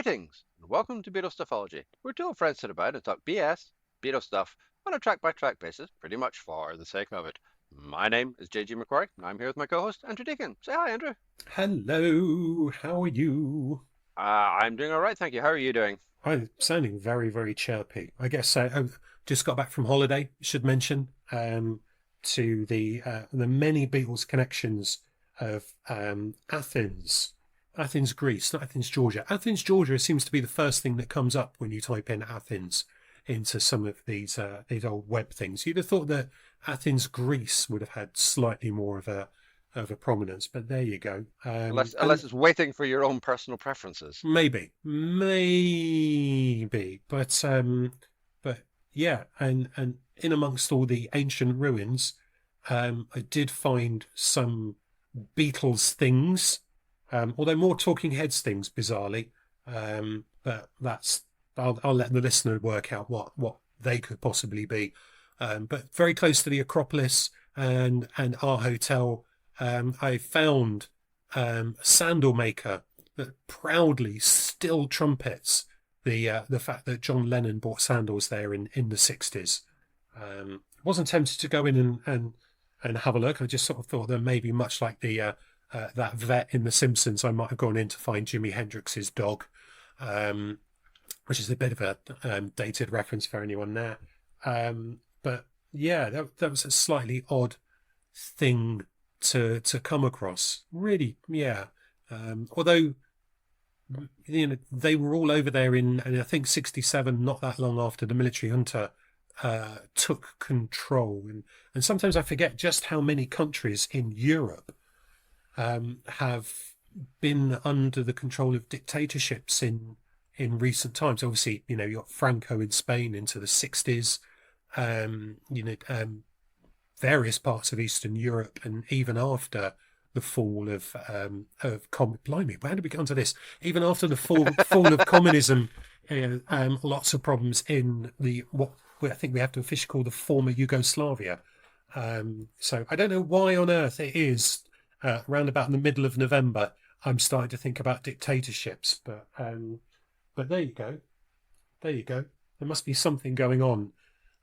Greetings, and welcome to Beatles Stuffology. We're two old friends sit about and talk BS, Beatles stuff, on a track-by-track basis, pretty much for the sake of it. My name is JG McQuarrie, and I'm here with my co-host, Andrew Deacon. Say hi, Andrew. Hello, how are you? I'm doing all right, thank you. How are you doing? I'm sounding very, very chirpy. I guess I just got back from holiday. Should mention to the many Beatles connections of Athens, Greece, not Athens, Georgia. Athens, Georgia seems to be the first thing that comes up when you type in Athens into some of these old web things. You'd have thought that Athens, Greece would have had slightly more of a prominence, but there you go. Unless it's waiting for your own personal preferences. Maybe, but yeah, and in amongst all the ancient ruins, I did find some Beatles things, although more Talking Heads things, bizarrely. But I'll let the listener work out what they could possibly be. But very close to the Acropolis and our hotel, I found a sandal maker that proudly still trumpets the fact that John Lennon bought sandals there in the 60s. Wasn't tempted to go in and have a look. I just sort of thought that maybe much like the that vet in The Simpsons, I might have gone in to find Jimi Hendrix's dog, um, which is a bit of a dated reference for anyone there. But yeah, that was a slightly odd thing to come across. Really, yeah. Although they were all over there in I think '67, not that long after the military junta took control, and sometimes I forget just how many countries in Europe have been under the control of dictatorships in recent times. Obviously, you got Franco in Spain into the '60s. Um, you know, um, Various parts of Eastern Europe, and even after the fall of blimey, where did we get onto this? Even after the fall of communism, lots of problems in what I think we have to officially call the former Yugoslavia. So I don't know why on earth it is around about in the middle of November I'm starting to think about dictatorships, but there you go, there you go. There must be something going on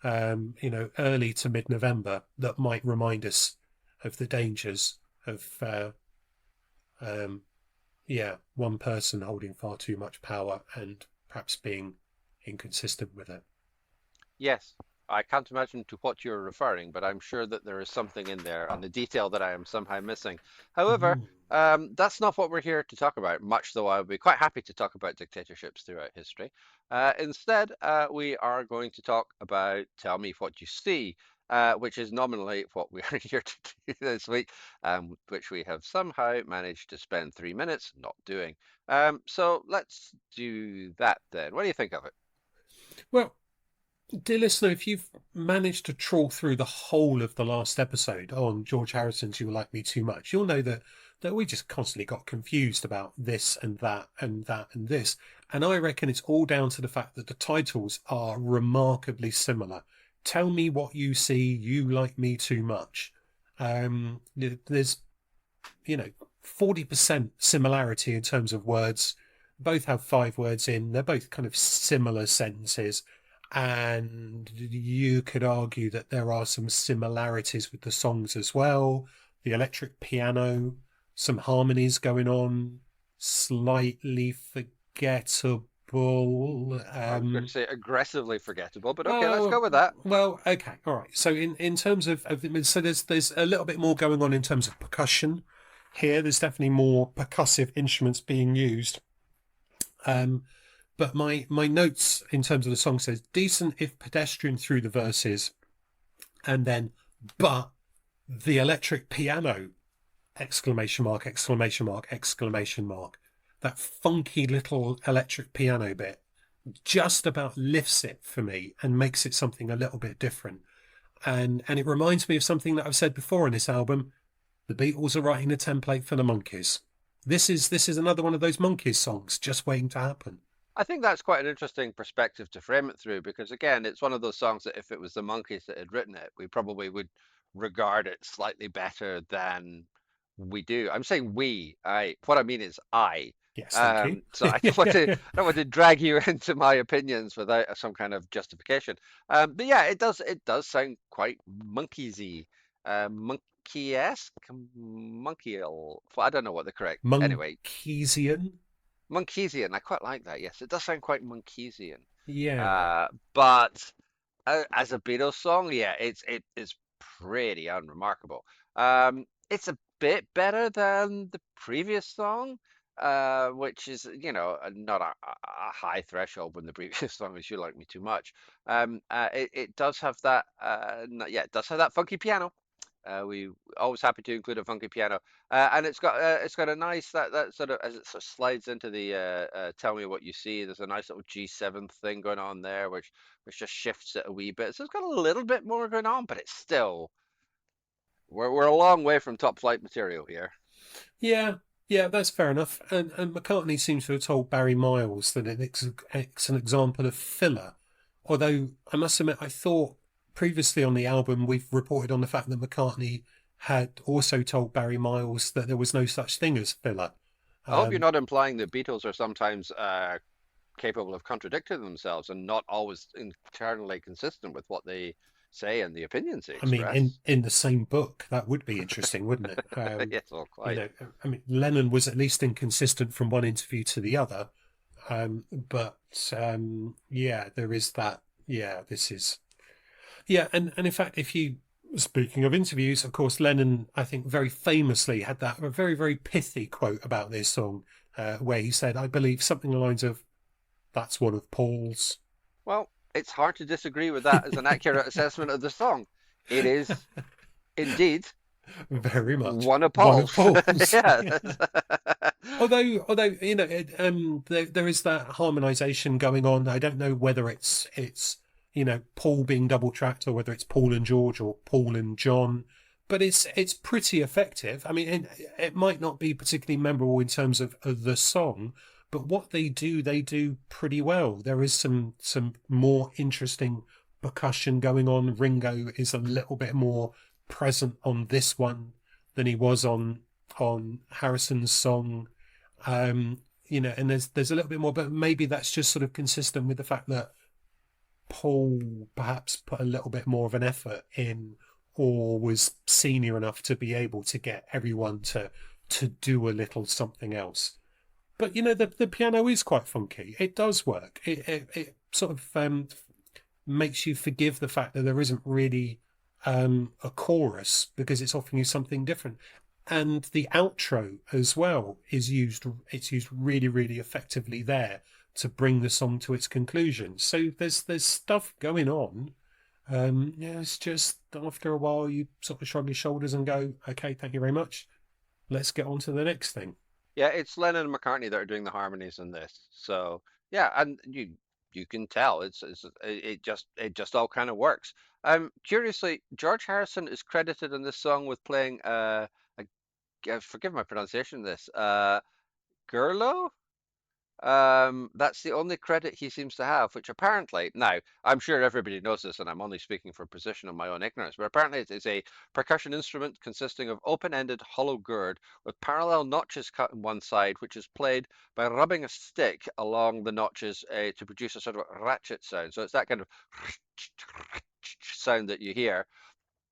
early to mid-November that might remind us of the dangers of, one person holding far too much power and perhaps being inconsistent with it. Yes, I can't imagine to what you're referring, but I'm sure that there is something in there and the detail that I am somehow missing. However, Mm. that's not what we're here to talk about, much though I would be quite happy to talk about dictatorships throughout history. Instead, we are going to talk about Tell Me What You See, which is nominally what we are here to do this week, which we have somehow managed to spend 3 minutes not doing. So let's do that then. What do you think of it? Well, dear listener, if you've managed to trawl through the whole of the last episode on George Harrison's You Like Me Too Much, you'll know that we just constantly got confused about this and that and that and this. And I reckon it's all down to the fact that the titles are remarkably similar. Tell me what you see, you like me too much. There's, 40% similarity in terms of words. Both have 5 words in. They're both kind of similar sentences, and you could argue that there are some similarities with the songs as well. The electric piano, some harmonies going on, slightly forgettable. I was going to say aggressively forgettable, but okay, let's go Well, with that. okay, all right. So in terms of so there's a little bit more going on in terms of percussion here. There's definitely more percussive instruments being used. Um, but my notes in terms of the song says decent if pedestrian through the verses, and then but the electric piano exclamation mark exclamation mark exclamation mark, that funky little electric piano bit just about lifts it for me and makes it something a little bit different. And it reminds me of something that I've said before in this album. The Beatles are writing the template for the Monkees. This is another one of those Monkees songs just waiting to happen. I think that's quite an interesting perspective to frame it through because, again, it's one of those songs that if it was the Monkees that had written it, we probably would regard it slightly better than we do. I'm saying we. What I mean is I. Yes, thank you. So I don't want to drag you into my opinions without some kind of justification. But yeah, it does sound quite monkeysy, monkey-esque, monkeyal. I don't know what the correct. Anyway, Monkeesian. Monkeesian. I quite like that. Yes, it does sound quite Monkeesian. Yeah. But as a Beatles song, yeah, it is pretty unremarkable. It's a bit better than the previous song, which is, not a high threshold when the previous song is "You Like Me Too Much." It does have that, yeah, it does have that funky piano. We always happy to include a funky piano, and it's got a nice that sort of as it sort of slides into the tell me what you see. There's a nice little G7 thing going on there, which just shifts it a wee bit. So it's got a little bit more going on, but it's still we're a long way from top flight material here. Yeah, yeah, that's fair enough. And McCartney seems to have told Barry Miles that it's an example of filler. Although I must admit, I thought previously on the album we've reported on the fact that McCartney had also told Barry Miles that there was no such thing as filler. I hope you're Um, not implying that Beatles are sometimes capable of contradicting themselves and not always internally consistent with what they say and the opinions they I mean, in express. in the same book, that would be interesting, wouldn't it? Yes, well, quite. I mean, Lennon was at least inconsistent from one interview to the other. But yeah, there is that. Yeah, this is. Yeah, and in fact, if you speaking of interviews, of course, Lennon, I think, very famously had that a very very pithy quote about this song, where he said, "I believe something along the lines of that's one of Paul's." Well, it's hard to disagree with that as an accurate assessment of the song. It is indeed Very much one of one of Paul's. Paul's. Yeah. Yeah. Although there is that harmonisation going on. I don't know whether it's Paul being double tracked or whether it's Paul and George or Paul and John, but it's pretty effective. I mean, it might not be particularly memorable in terms of the song, but what they do pretty well. There is some more interesting percussion going on. Ringo is a little bit more present on this one than he was on Harrison's song. And there's a little bit more, but maybe that's just sort of consistent with the fact that Paul perhaps put a little bit more of an effort in, or was senior enough to be able to get everyone to do a little something else. But the piano is quite funky. It does work. It sort of makes you forgive the fact that there isn't really a chorus because it's offering you something different. And the outro as well is used. It's used really, really effectively there to bring the song to its conclusion. So there's stuff going on. Yeah, it's just after a while you sort of shrug your shoulders and go, "Okay, thank you very much. Let's get on to the next thing." Yeah, it's Lennon and McCartney that are doing the harmonies in this. So yeah, and you can tell it just all kind of works. Curiously, George Harrison is credited in this song with playing forgive my pronunciation of this, Gurlo. That's the only credit he seems to have, which apparently, now, I'm sure everybody knows this, and I'm only speaking from position of my own ignorance, but apparently it is a percussion instrument consisting of open-ended hollow gourd with parallel notches cut in one side, which is played by rubbing a stick along the notches to produce a sort of ratchet sound. So it's that kind of sound that you hear.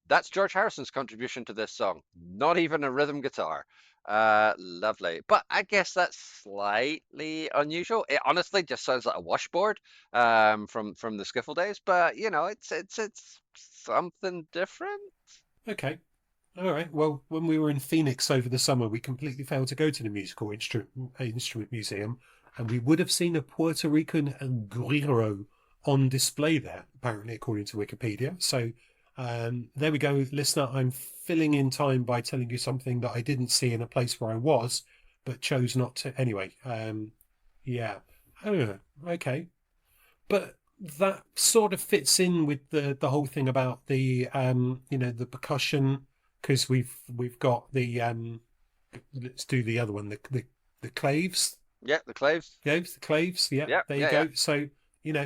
That's George Harrison's contribution to this song. Not even a rhythm guitar. Lovely. But I guess that's slightly unusual. It honestly just sounds like a washboard from the skiffle days, but it's something different. Okay. All right. Well, when we were in Phoenix over the summer, we completely failed to go to the musical instrument museum, and we would have seen a Puerto Rican guiro on display there, apparently, according to Wikipedia. So there we go, listener. I'm filling in time by telling you something that I didn't see in a place where I was, but chose not to. Anyway, yeah. Oh, okay. But that sort of fits in with the whole thing about the percussion, because we've got the let's do the other one, the claves. Yeah, the claves. Yeah, the claves. Yeah, Yeah, there you yeah, yeah. go. So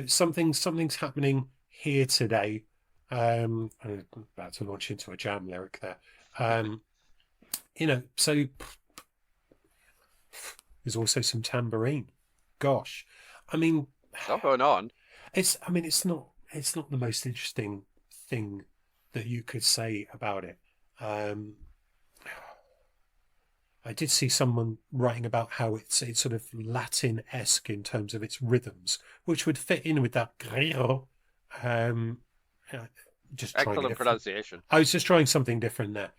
something's happening here today. I'm about to launch into a jam lyric there. So There's also some tambourine. Gosh, I mean, It's all going on. it's not the most interesting thing that you could say about it. Um, I did see someone writing about how it's sort of Latin-esque in terms of its rhythms, which would fit in with that. Um, uh, just trying a Excellent different. pronunciation. I was just trying something different there.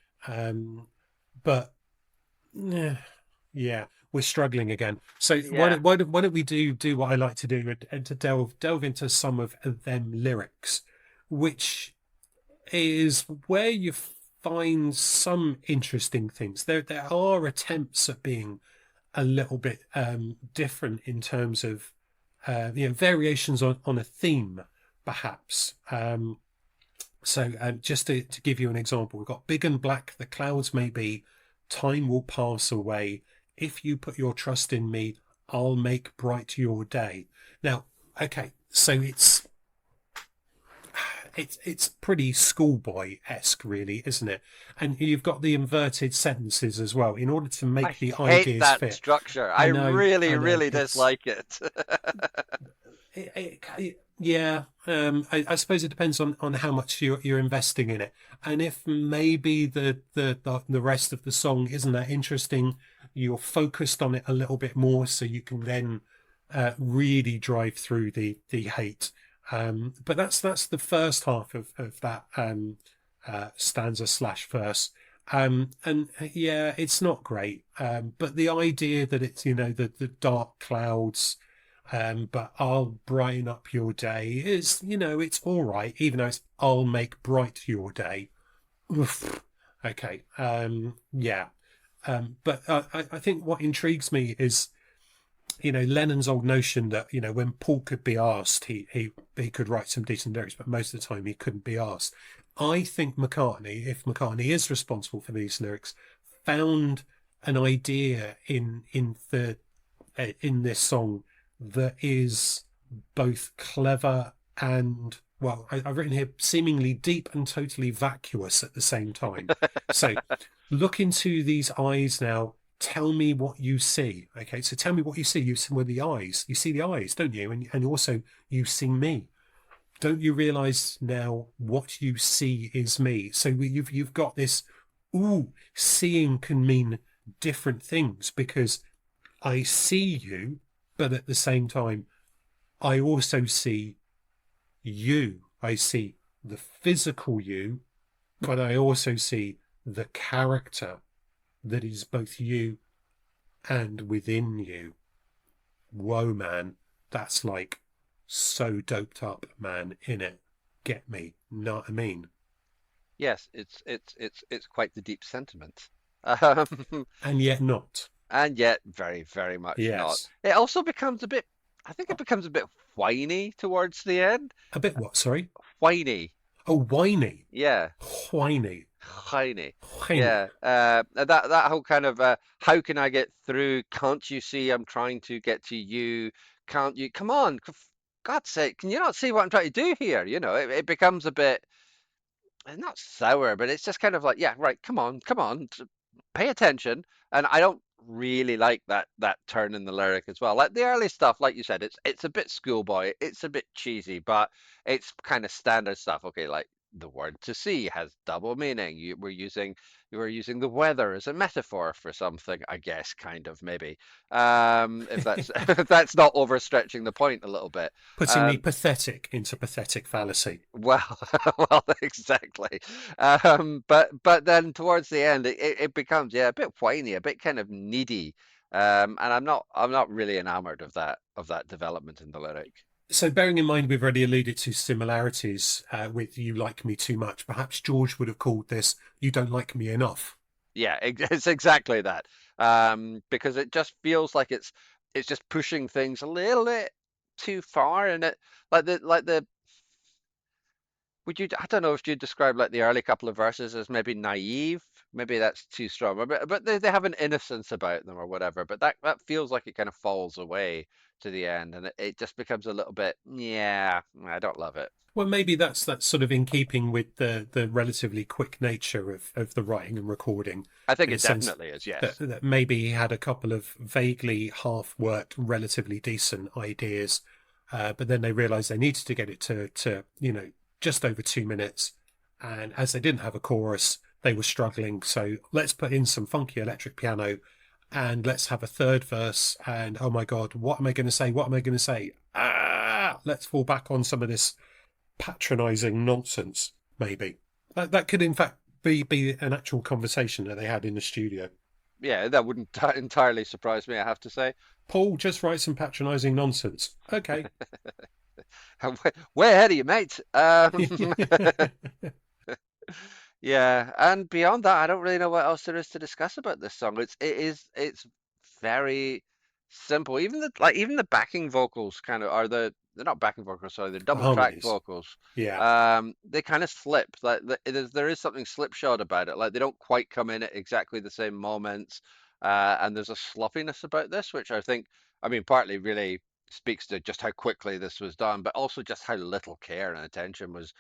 But yeah, yeah, we're struggling again. So Yeah. why don't we do what I like to do, and to delve into some of them lyrics, which is where you find some interesting things. There are attempts at being a little bit different in terms of variations on a theme, perhaps. Just to give you an example, we've got big and black, the clouds may be, time will pass away. If you put your trust in me, I'll make bright your day. Now, okay, so it's pretty schoolboy-esque, really, isn't it? And you've got the inverted sentences as well, in order to I make the hate ideas that fit. structure. I I really, know, really dislike it. yeah. I suppose it depends on how much you're investing in it, and if maybe the rest of the song isn't that interesting, you're focused on it a little bit more, so you can then really drive through the hate. But that's the first half of that stanza slash verse. And yeah, it's not great. But the idea that it's, the dark clouds, but I'll brighten up your day is, it's all right, even though it's I'll make bright your day. Oof. Okay. Yeah. But I think what intrigues me is, Lennon's old notion that, when Paul could be asked, he could write some decent lyrics, but most of the time he couldn't be asked. I think McCartney, if McCartney is responsible for these lyrics, found an idea in this song that is both clever and, well, I've written here, seemingly deep and totally vacuous at the same time. So look into these eyes now. Tell me what you see. Okay, so tell me what you see. You see with the eyes. You see the eyes, don't you? And also you see me. Don't you realize now what you see is me? So you've got this. Ooh, seeing can mean different things, because I see you, but at the same time, I also see you. I see the physical you, but I also see the character that is both you and within you. Whoa, man, that's like so doped up, man, in it. Get me? Know what I mean? Yes, it's quite the deep sentiment. Um, And yet not. and yet very, very much not. Yes. It also becomes a bit, I think it becomes a bit whiny towards the end. A bit what? Sorry. Whiny. Oh, whiny. Yeah. Whiny. Whiny. Whiny. Yeah. That whole kind of how can I get through? Can't you see I'm trying to get to you? Can't you? Come on, for God's sake, can you not see what I'm trying to do here? It becomes a bit not sour, but it's just kind of like, yeah, right, come on, pay attention. And I don't really like that turn in the lyric as well. Like the early stuff, like you said, it's a bit schoolboy, it's a bit cheesy, but it's kind of standard stuff. Okay, like the word to see has double meaning. You were using the weather as a metaphor for something, I guess, kind of maybe. If that's if that's not overstretching the point a little bit. Putting the Um, pathetic into pathetic fallacy. well, well, exactly. But then towards the end, it becomes, yeah, a bit whiny, a bit kind of needy. And I'm not really enamored of that development in the lyric. So, bearing in mind we've already alluded to similarities with "You Like Me Too Much," perhaps George would have called this "You Don't Like Me Enough." Yeah, it's exactly that. Because it just feels like it's just pushing things a little bit too far, and it like the I don't know if you'd describe like the early couple of verses as maybe naive, maybe that's too strong. But they have an innocence about them or whatever. But that feels like it kind of falls away to the end, and it just becomes a little bit, yeah, I don't love it. Well, maybe that's sort of in keeping with the relatively quick nature of the writing and recording, I think in the it sense definitely is, that, yes. that maybe he had a couple of vaguely half-worked, relatively decent ideas, but then they realised they needed to get it to just over 2 minutes, and as they didn't have a chorus, they were struggling. So let's put in some funky electric piano, and let's have a third verse. And oh my God, what am I going to say? What am I going to say? Let's fall back on some of this patronizing nonsense, maybe. That could, in fact, be an actual conversation that they had in the studio. Yeah, that wouldn't entirely surprise me, I have to say. Paul, just write some patronizing nonsense. Okay. I'm way ahead of you, mate. Yeah, and beyond that, I don't really know what else there is to discuss about this song. It's very simple. Even the backing vocals kind of are they're not backing vocals, sorry, they're The double track harmonies. vocals. Yeah. They kind of slip. There is something slipshod about it. Like they don't quite come in at exactly the same moments. And there's a slopiness about this, which I think, I mean, partly really speaks to just how quickly this was done, but also just how little care and attention was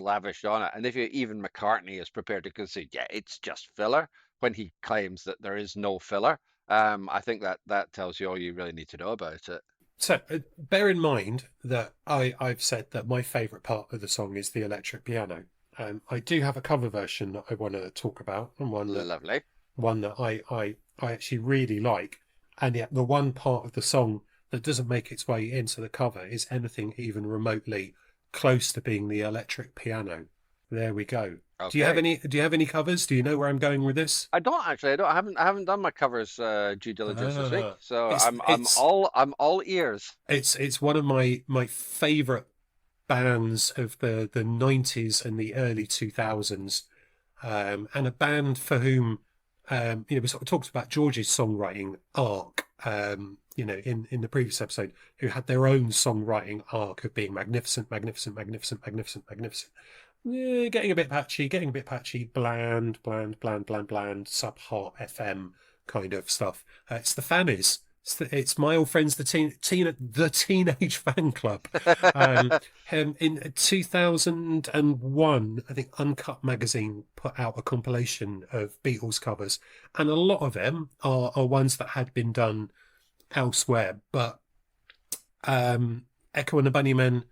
lavished on it. And if even McCartney is prepared to concede, yeah, it's just filler when he claims that there is no filler, I think that tells you all you really need to know about it. So bear in mind that I've said that my favourite part of the song is the electric piano. I do have a cover version that I want to talk about, and Lovely. one that I actually really like. And yet the one part of the song that doesn't make its way into the cover is anything even remotely close to being the electric piano. There we go. Okay. Do you have any covers? Do you know where I'm going with this? I don't actually. I haven't done my covers due diligence this week, Ah, so it's it's I'm all ears. it's one of my favourite bands of the 90s and the early 2000s, and a band for whom we sort of talked about George's songwriting arc, in the previous episode, who had their own songwriting arc of being magnificent, magnificent, magnificent, magnificent, magnificent. Yeah, getting a bit patchy, bland, bland, bland, bland, bland, sub hot FM kind of stuff. It's the Fannies. It's my old friends, the Teenage Fan Club. Um, in 2001, I think Uncut magazine put out a compilation of Beatles covers, and a lot of them are ones that had been done elsewhere. But Echo and the Bunnymen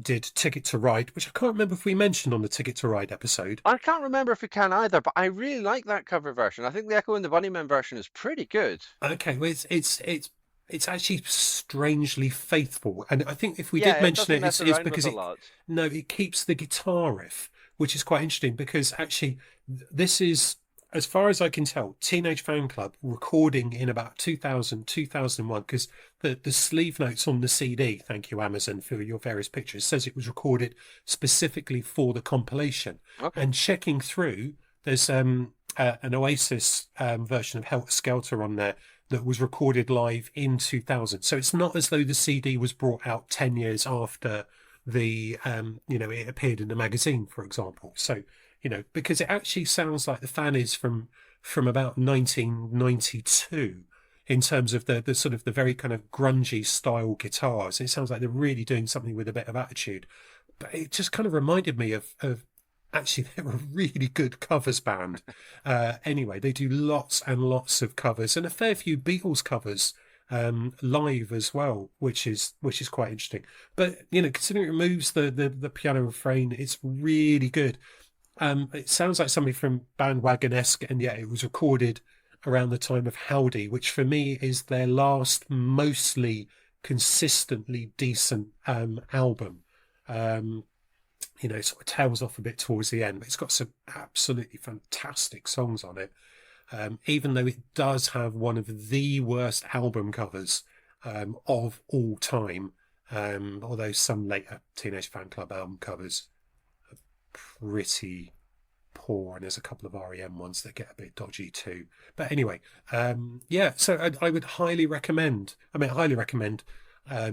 did Ticket to Ride, which I can't remember if we mentioned on the Ticket to Ride episode. I can't remember if we can either, but I really like that cover version. I think the Echo and the Bunnymen version is pretty good. Okay, well, it's actually strangely faithful, and I think if we Yeah, did it mention doesn't it, mess it's around with because a lot. it keeps the guitar riff, which is quite interesting because actually this is, as far as I can tell, Teenage Fan Club recording in about 2000 2001, because the sleeve notes on the CD, thank you Amazon for your various pictures, says it was recorded specifically for the compilation. Okay. And checking through, there's an Oasis version of Helter Skelter on there that was recorded live in 2000. So it's not as though the CD was brought out 10 years after it appeared in the magazine, for example. So, because it actually sounds like the fan is from about 1992 in terms of the sort of the very kind of grungy style guitars. It sounds like they're really doing something with a bit of attitude. But it just kind of reminded me of actually, they're a really good covers band. Anyway, they do lots and lots of covers and a fair few Beatles covers live as well, which is quite interesting. But considering it removes the piano refrain, it's really good. It sounds like something from Bandwagon-esque, and yet it was recorded around the time of Howdy, which for me is their last mostly consistently decent album. Sort of tails off a bit towards the end, but it's got some absolutely fantastic songs on it. Even though it does have one of the worst album covers of all time, although some later Teenage Fan Club album covers are pretty poor, and there's a couple of REM ones that get a bit dodgy too. But anyway, yeah, so I would highly recommend. Highly recommend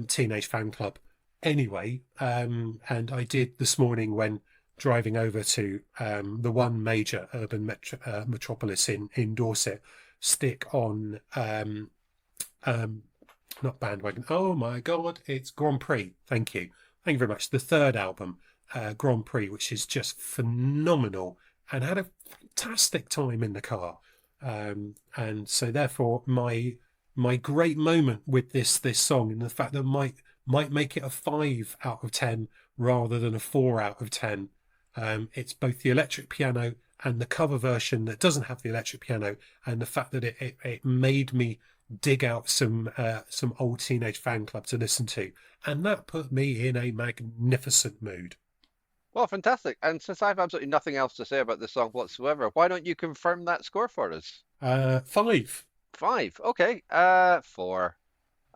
Teenage Fan Club. Anyway, and I did this morning when driving over to the one major urban metropolis in Dorset, stick on um, not Bandwagon. Oh my God, it's Grand Prix. Thank you very much. The third album, Grand Prix, which is just phenomenal, and had a fantastic time in the car. And so therefore, my great moment with this song, and the fact that might make it a 5 out of 10 rather than a 4 out of 10. It's both the electric piano and the cover version that doesn't have the electric piano, and the fact that it made me dig out some old Teenage Fan Club to listen to, and that put me in a magnificent mood. Well, fantastic. And since I have absolutely nothing else to say about this song whatsoever, why don't you confirm that score for us? 5. 5. Okay. 4.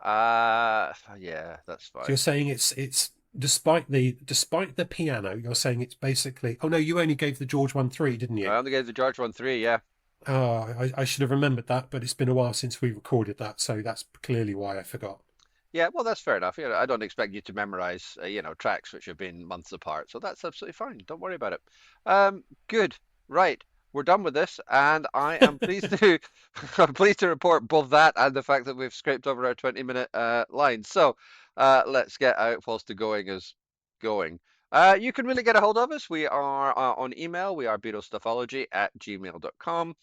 Yeah, that's So you're fine. saying it's despite the piano, you're saying it's basically. Oh no, you only gave the George 1 3, didn't you? I only gave the George one 3, yeah. Oh, I should have remembered that, but it's been a while since we recorded that, so that's clearly why I forgot. Yeah, well, that's fair enough. I don't expect you to memorize, tracks which have been months apart, so that's absolutely fine. Don't worry about it. Good. Right. We're done with this, and I am pleased to I'm pleased to report both that and the fact that we've scraped over our 20-minute line. So, let's get out whilst the going is going. You can really get a hold of us. We are on email. We are BeatlesStuffology@gmail.com.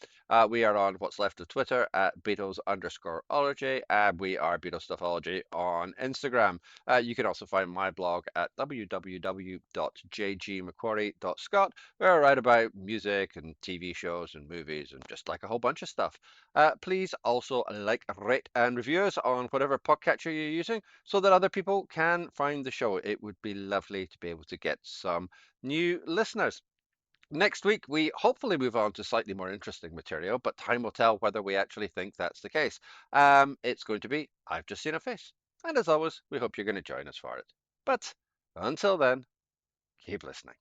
We are on what's left of Twitter at Beatles_ology, and we are Beatles Stuffology on Instagram. You can also find my blog at www.jgmcquarrie.scot, where I write about music and TV shows and movies and just like a whole bunch of stuff. Please also like, rate, and review us on whatever podcatcher you're using so that other people can find the show. It would be lovely to be able to get some new listeners. Next week, we hopefully move on to slightly more interesting material, but time will tell whether we actually think that's the case. It's going to be I've Just Seen a Face. And as always, we hope you're going to join us for it. But until then, keep listening.